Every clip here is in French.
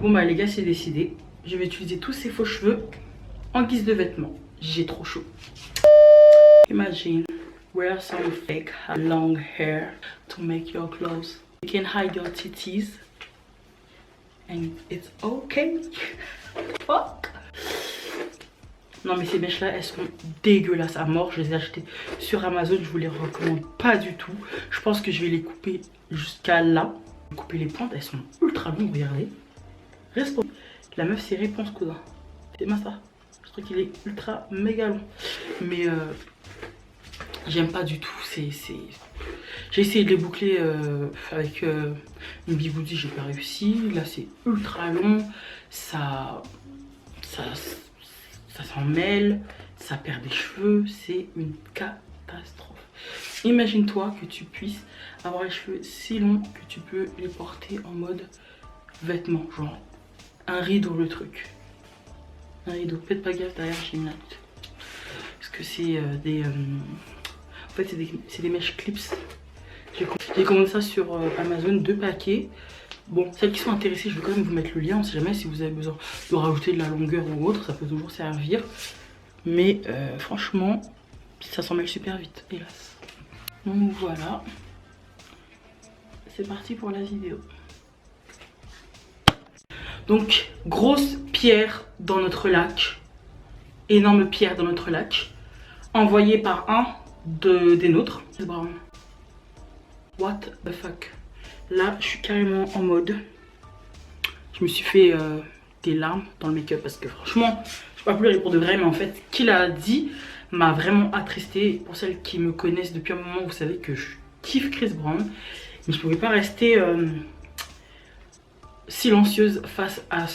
Bon bah les gars, c'est décidé. Je vais utiliser tous ces faux cheveux en guise de vêtements. J'ai trop chaud. Imagine, wear some fake long hair to make your clothes. You can hide your titties and it's okay. Fuck. Non mais ces mèches là, elles sont dégueulasses à mort. Je les ai achetées sur Amazon, je vous les recommande pas du tout. Je pense que je vais les couper jusqu'à là. Couper les pointes, elles sont ultra longues, regardez. La meuf c'est réponse cousin. C'est bien ça. Je trouve qu'il est ultra méga long. Mais j'aime pas du tout. J'ai essayé de les boucler avec une bigoudi, j'ai pas réussi. Là c'est ultra long. Ça s'en mêle. Ça perd des cheveux. C'est une catastrophe. Imagine-toi que tu puisses avoir les cheveux si longs que tu peux les porter en mode vêtements. Genre un rideau le truc. Un rideau. Faites pas gaffe derrière, j'ai une note. Parce que c'est des... En fait c'est des mèches clips. J'ai commandé ça sur Amazon, 2 paquets. Bon, celles qui sont intéressées, je vais quand même vous mettre le lien. On sait jamais si vous avez besoin de rajouter de la longueur ou autre. Ça peut toujours servir. Mais franchement, ça s'en mêle super vite, hélas. Donc voilà. C'est parti pour la vidéo. Donc, grosse pierre dans notre lac. Énorme pierre dans notre lac. Envoyée par un des nôtres. What the fuck. Là, je suis carrément en mode. Je me suis fait des larmes dans le make-up. Parce que franchement, je ne vais pas pleurer pour de vrai. Mais en fait, ce qu'il a dit m'a vraiment attristée. Pour celles qui me connaissent depuis un moment, vous savez que je kiffe Chris Brown. Mais je pouvais pas rester silencieuse face à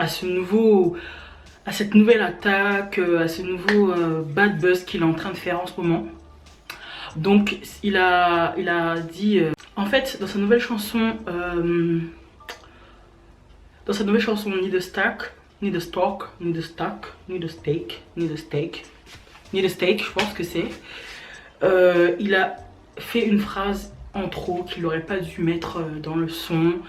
cette nouvelle attaque, à ce nouveau bad buzz qu'il est en train de faire en ce moment. Donc il a dit en fait dans sa nouvelle chanson Need a Stack, Need a Stock, Need a Stack, Need a Steak, Need a Steak, Need a Steak, je pense que c'est il a fait une phrase en trop qu'il n'aurait pas dû mettre dans le son.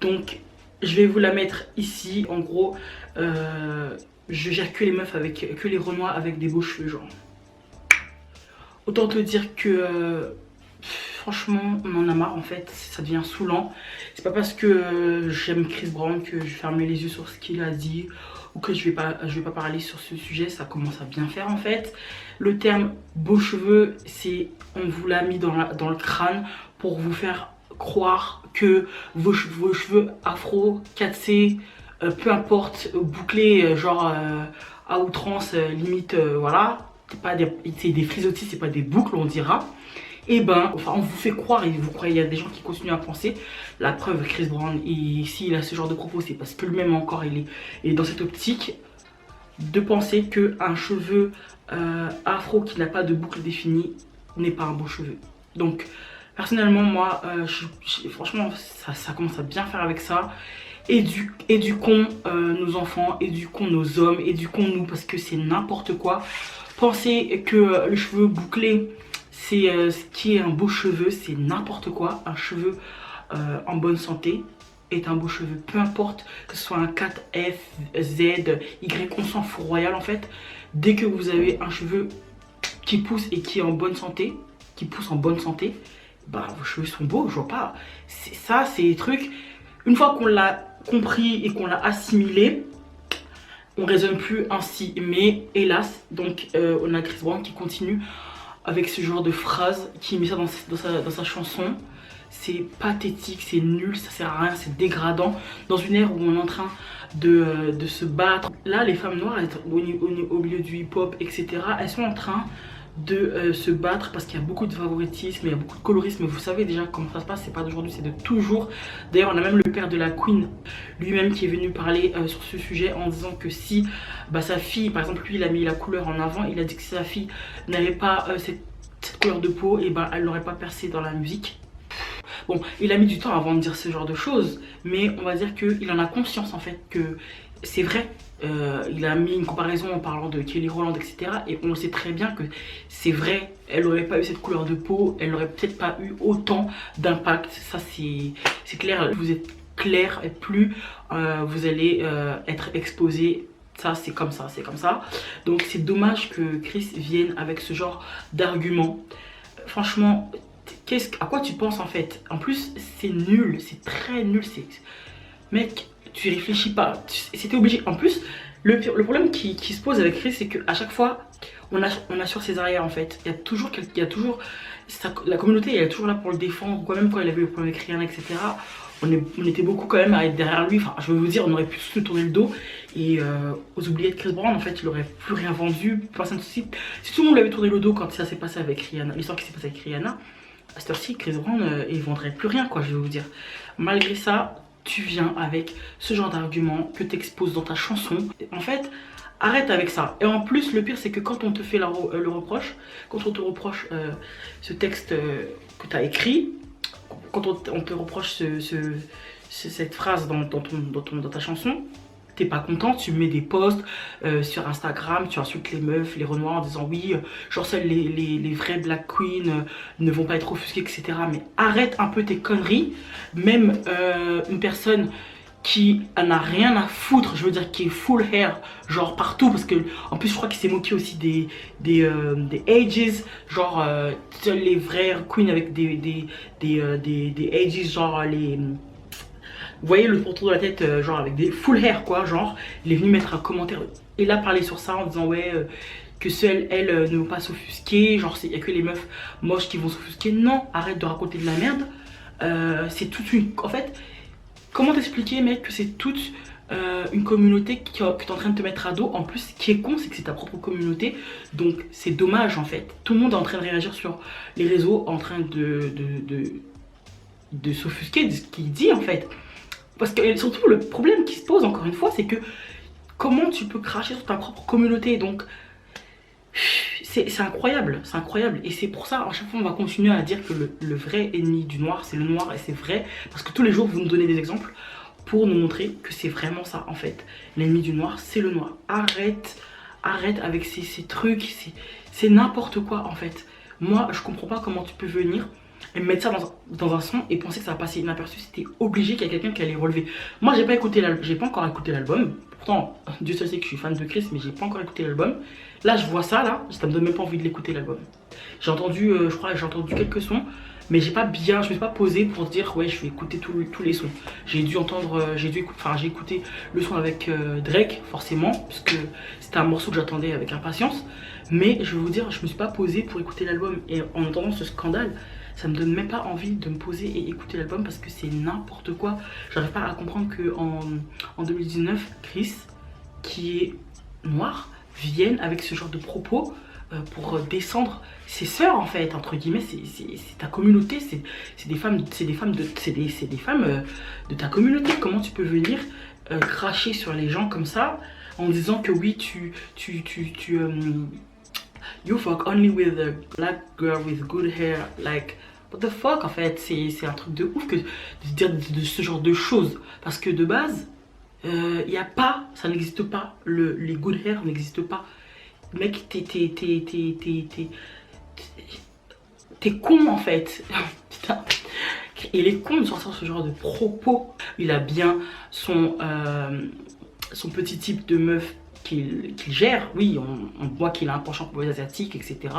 Donc je vais vous la mettre ici. En gros je gère que les meufs avec que les renois avec des beaux cheveux genre. Autant te dire que franchement on en a marre en fait, ça devient saoulant. C'est pas parce que j'aime Chris Brown que je vais fermer les yeux sur ce qu'il a dit ou que je vais pas parler sur ce sujet. Ça commence à bien faire en fait. Le terme beaux cheveux, c'est on vous l'a mis dans le crâne pour vous faire croire que vos cheveux afro, 4C, peu importe, bouclés genre à outrance, limite voilà, c'est des frisottis, c'est pas des boucles on dira. Et ben, enfin on vous fait croire et vous croyez, il y a des gens qui continuent à penser. La preuve, Chris Brown, et s'il a ce genre de propos, c'est parce que lui-même encore il est dans cette optique de penser qu'un cheveu afro qui n'a pas de boucle définie n'est pas un beau cheveu. Donc personnellement moi franchement ça commence à bien faire avec ça. Éduquons nos enfants, éduquons nos hommes, éduquons-nous parce que c'est n'importe quoi. Penser que le cheveu bouclé c'est ce qui est un beau cheveu, c'est n'importe quoi. Un cheveu en bonne santé est un beau cheveu, peu importe que ce soit un 4F, Z, Y, on s'en fout royal en fait. Dès que vous avez un cheveu qui pousse et qui est en bonne santé, bah vos cheveux sont beaux, je vois pas. Ça c'est des trucs, une fois qu'on l'a compris et qu'on l'a assimilé, on raisonne plus ainsi. Mais hélas, donc on a Chris Brown qui continue avec ce genre de phrase, qui met ça dans sa chanson. C'est pathétique, c'est nul, ça sert à rien, c'est dégradant. Dans une ère où on est en train de se battre. Là, les femmes noires, au milieu du hip-hop, etc., elles sont en train de se battre parce qu'il y a beaucoup de favoritisme, il y a beaucoup de colorisme. Vous savez déjà comment ça se passe, c'est pas d'aujourd'hui, c'est de toujours. D'ailleurs, on a même le père de la Queen lui-même qui est venu parler sur ce sujet en disant que si sa fille, par exemple, lui il a mis la couleur en avant, il a dit que si sa fille n'avait pas cette couleur de peau, et elle n'aurait pas percé dans la musique. Bon, il a mis du temps avant de dire ce genre de choses, mais on va dire qu'il en a conscience en fait que c'est vrai. Il a mis une comparaison en parlant de Kelly Rowland, etc. Et on sait très bien que c'est vrai, elle n'aurait pas eu cette couleur de peau, elle n'aurait peut-être pas eu autant d'impact. Ça c'est clair, vous êtes clair et plus vous allez être exposé. Ça c'est comme ça, c'est comme ça. Donc c'est dommage que Chris vienne avec ce genre d'argument. Franchement, à quoi tu penses en fait? En plus c'est nul, c'est très nul. Mec, tu réfléchis pas, c'était obligé. En plus, le problème qui se pose avec Chris, c'est qu'à chaque fois, on assure ses arrières en fait. Il y a toujours la communauté, elle est toujours là pour le défendre, quoi, même quand il avait le problème avec Rihanna, etc. On était beaucoup quand même à être derrière lui. Enfin, je veux vous dire, on aurait pu se tourner le dos. Et aux oubliés de Chris Brown, en fait, il aurait plus rien vendu. Personne, si tout le monde lui avait tourné le dos quand ça s'est passé avec Rihanna, l'histoire qui s'est passée avec Rihanna, à cette heure-ci, Chris Brown, il vendrait plus rien, quoi, je vais vous dire. Malgré ça, tu viens avec ce genre d'argument que tu exposes dans ta chanson. En fait, arrête avec ça. Et en plus, le pire, c'est que quand on te fait le reproche, quand on te reproche ce texte que tu as écrit, quand on te reproche cette phrase dans ta chanson, t'es pas content, tu mets des posts sur Instagram, tu insultes les meufs, les renois en disant oui, genre seuls les vrais black queens ne vont pas être offusqués, etc. Mais arrête un peu tes conneries. Même une personne qui en a rien à foutre, je veux dire qui est full hair, genre partout, parce que en plus je crois qu'il s'est moqué aussi des ages, genre seuls les vrais queens avec des ages, genre les... Vous voyez le contour de la tête, genre avec des full hair quoi, genre, il est venu mettre un commentaire, il a parlé sur ça en disant ouais, que seules elles ne vont pas s'offusquer, genre il n'y a que les meufs moches qui vont s'offusquer. Non, arrête de raconter de la merde, c'est toute une... En fait, comment t'expliquer mec que c'est toute une communauté que tu es en train de te mettre à dos. En plus, ce qui est con, c'est que c'est ta propre communauté, donc c'est dommage en fait. Tout le monde est en train de réagir sur les réseaux, en train de s'offusquer de ce qu'il dit en fait. Parce que surtout le problème qui se pose encore une fois, c'est que comment tu peux cracher sur ta propre communauté. Donc c'est incroyable, c'est incroyable. Et c'est pour ça, à chaque fois on va continuer à dire que le vrai ennemi du noir, c'est le noir. Et c'est vrai, parce que tous les jours vous nous donnez des exemples pour nous montrer que c'est vraiment ça en fait. L'ennemi du noir, c'est le noir. Arrête avec ces trucs, c'est n'importe quoi en fait. Moi je comprends pas comment tu peux venir et mettre ça dans un son et penser que ça va passer inaperçu. C'était obligé qu'il y ait quelqu'un qui allait relever. Moi j'ai pas encore écouté l'album. Pourtant Dieu seul sait que je suis fan de Chris, mais j'ai pas encore écouté l'album. Là je vois ça là, ça me donne même pas envie de l'écouter l'album. J'ai entendu, je crois j'ai entendu quelques sons, mais je me suis pas posé pour dire ouais je vais écouter tous les sons. J'ai écouté le son avec Drake forcément, parce que c'était un morceau que j'attendais avec impatience. Mais je vais vous dire, je me suis pas posé pour écouter l'album. Et en entendant ce scandale, ça me donne même pas envie de me poser et écouter l'album parce que c'est n'importe quoi. J'arrive pas à comprendre que en 2019, Chris, qui est noir, vienne avec ce genre de propos pour descendre ses sœurs en fait, entre guillemets. C'est ta communauté, c'est des femmes de ta communauté. Comment tu peux venir cracher sur les gens comme ça en disant que oui you fuck only with a black girl with good hair, like what the fuck en fait. C'est un truc de ouf que de dire de ce genre de choses, parce que de base y a pas, ça n'existe pas, les good hair n'existent pas. Mec, t'es con en fait. Putain, il est con de sortir ce genre de propos. Il a bien son petit type de meuf qu'il gère. Oui, on voit qu'il a un penchant pour les asiatiques, etc.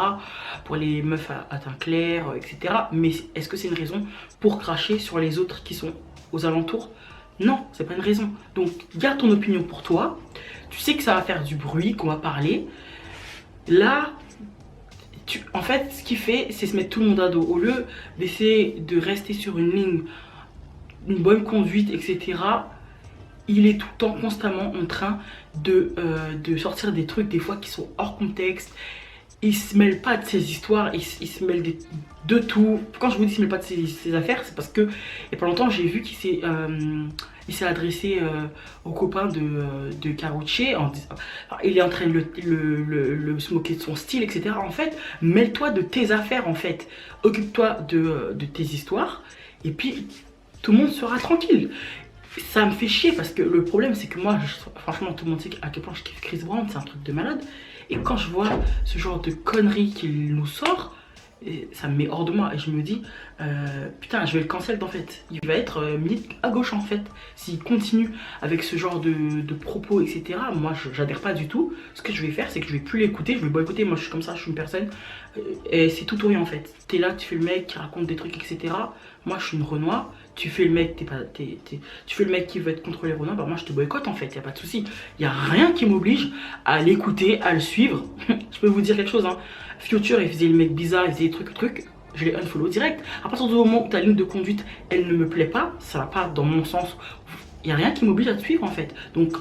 Pour les meufs à teint clair, etc. Mais est-ce que c'est une raison pour cracher sur les autres qui sont aux alentours? Non, c'est pas une raison. Donc garde ton opinion pour toi. Tu sais que ça va faire du bruit, qu'on va parler. Là, en fait, ce qu'il fait, c'est se mettre tout le monde à dos. Au lieu d'essayer de rester sur une ligne, une bonne conduite, etc., il est tout le temps constamment en train de sortir des trucs des fois qui sont hors contexte. Il se mêle pas de ses histoires, il se mêle de tout. Quand je vous dis qu'il se mêle pas de ses affaires, c'est parce que il y a pas longtemps j'ai vu qu'il s'est adressé au copain de Karrueche en disant, il est en train de se moquer de son style, etc. En fait, mêle-toi de tes affaires en fait. Occupe-toi de tes histoires et puis tout le monde sera tranquille. Ça me fait chier parce que le problème c'est que moi, franchement tout le monde sait à quel point je kiffe Chris Brown, c'est un truc de malade. Et quand je vois ce genre de conneries qu'il nous sort, Et ça me met hors de moi et je me dis putain, je vais le cancel en fait. Il va être limite à gauche en fait. S'il continue avec ce genre de propos, etc. Moi j'adhère pas du tout. Ce que je vais faire, c'est que je vais plus l'écouter, je vais boycotter. Moi je suis comme ça, je suis une personne et c'est tout ou rien en fait. T'es là, tu fais le mec qui raconte des trucs, etc. Moi je suis une Renoir. Tu fais le mec, tu fais le mec qui veut être contre les Renois, bah moi je te boycotte en fait, y a pas de souci. Y a rien qui m'oblige à l'écouter, à le suivre. Je peux vous dire quelque chose, hein. Future, il faisait le mec bizarre, il faisait des trucs, je l'ai unfollow direct. À partir du moment où ta ligne de conduite, elle ne me plaît pas, ça va pas dans mon sens. Il n'y a rien qui m'oblige à te suivre en fait. Donc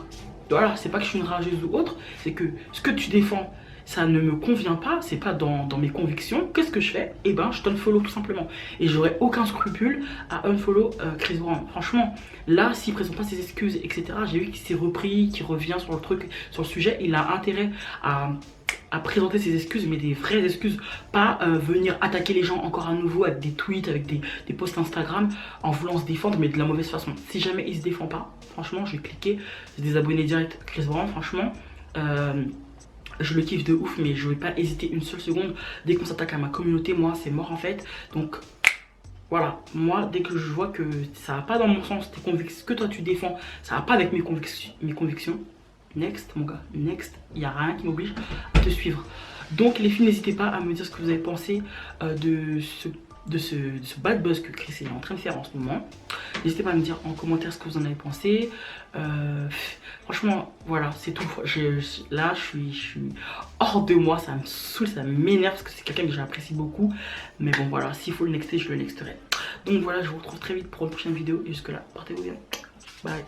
voilà, c'est pas que je suis une rageuse ou autre, c'est que ce que tu défends, ça ne me convient pas, c'est pas dans mes convictions. Qu'est-ce que je fais? Eh ben, je t'unfollow tout simplement. Et j'aurais aucun scrupule à unfollow Chris Brown. Franchement, là, s'il présente pas ses excuses, etc., j'ai vu qu'il s'est repris, qu'il revient sur le truc, sur le sujet, il a intérêt à présenter ses excuses, mais des vraies excuses, pas venir attaquer les gens encore à nouveau avec des tweets, avec des posts Instagram en voulant se défendre, mais de la mauvaise façon. Si jamais il se défend pas, franchement, je vais cliquer, je vais désabonner direct Chris Brown, franchement. Je le kiffe de ouf, mais je vais pas hésiter une seule seconde. Dès qu'on s'attaque à ma communauté, moi, c'est mort en fait. Donc voilà, moi, dès que je vois que ça va pas dans mon sens, tes convictions, ce que toi tu défends, ça va pas avec mes convictions. Next, mon gars, next, il n'y a rien qui m'oblige à te suivre. Donc les filles, n'hésitez pas à me dire ce que vous avez pensé de ce bad buzz que Chris est en train de faire en ce moment. N'hésitez pas à me dire en commentaire ce que vous en avez pensé. Franchement, voilà, c'est tout. Là, je suis hors de moi, ça me saoule, ça m'énerve parce que c'est quelqu'un que j'apprécie beaucoup. Mais bon, voilà, s'il faut le nexter, je le nexterai. Donc voilà, je vous retrouve très vite pour une prochaine vidéo. Et jusque là, portez-vous bien. Bye.